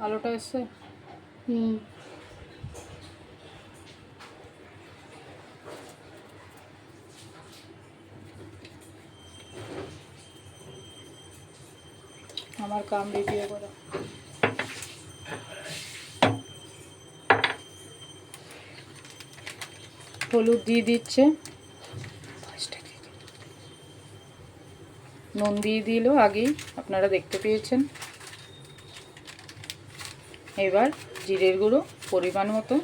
আলোটা এসছে। আমার কাম রেডি করা। হলুদ দিয়ে দিচ্ছে, নুন দিয়ে দিল আগেই, আপনারা দেখতে পেয়েছেন। এবার জিরের গুঁড়ো পরিমাণ মতো,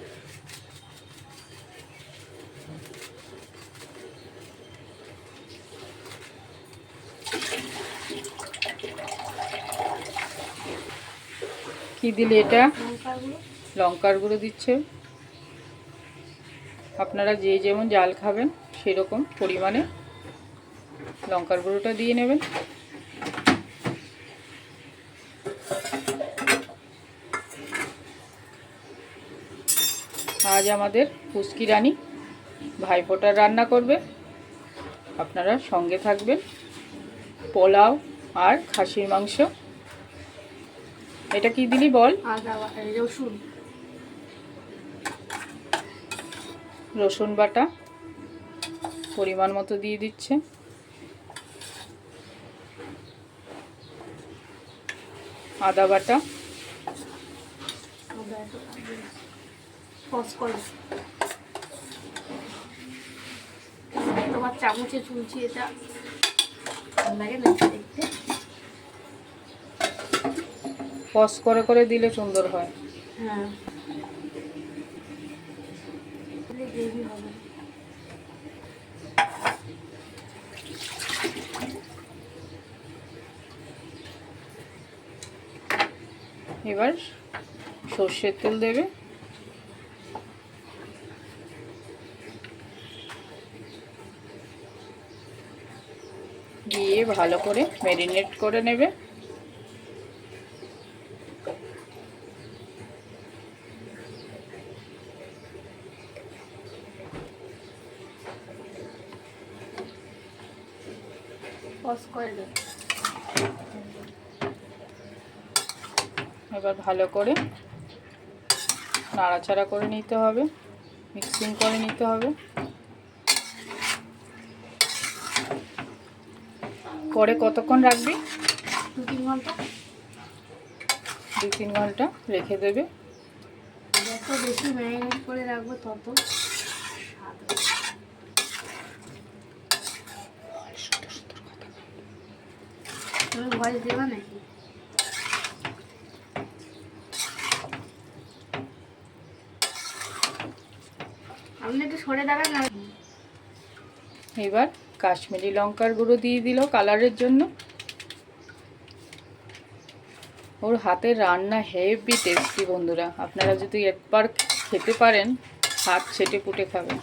কি দিলে এটা? লঙ্কার গুঁড়ো দিচ্ছে। আপনারা যে যেমন ঝাল খাবেন সেরকম পরিমাণে লঙ্কার গুঁড়োটা দিয়ে নেবেন। আজ আমাদের পুচকি রানী ভাইফোঁটার রান্না করবে, আপনারা সঙ্গে থাকবেন। পোলাও আর খাসির মাংস। এটা কি দিলি বল? রসুন বাটা পরিমাণ মতো দিয়ে দিচ্ছে। আদা বাটা, তোমার চামচে চুলছি, এটা ভালো লাগে না দেখতে। পজ করে করে দিলে সুন্দর হয়। হ্যাঁ, গ্রেভি হবে। এবার সর্ষের তেল দেবে। দিয়ে ভালো করে ম্যারিনেট করে নেবে। এবার ভালো করে নাড়াচাড়া করে নিতে হবে, মিক্সিং করে নিতে হবে। পরে কতক্ষণ রাখবি? 2-3 ঘন্টা। 2-3 ঘন্টা রেখে দেবে। যত বেশি ম্যারিনেট করে রাখবো তত স্বাদ। তুমি ভয়েস দেবা নাকি? আপনি একটু সরে দাঁড়ান না। এবার কাশ্মীরি লঙ্কার গুঁড়ো দিয়ে দিল কালারের জন্য। ওর হাতের রান্না হেভি টেস্টি বন্ধুরা, আপনারা যদি একবার খেতে পারেন হাত ছেটে পুটে খাবেন।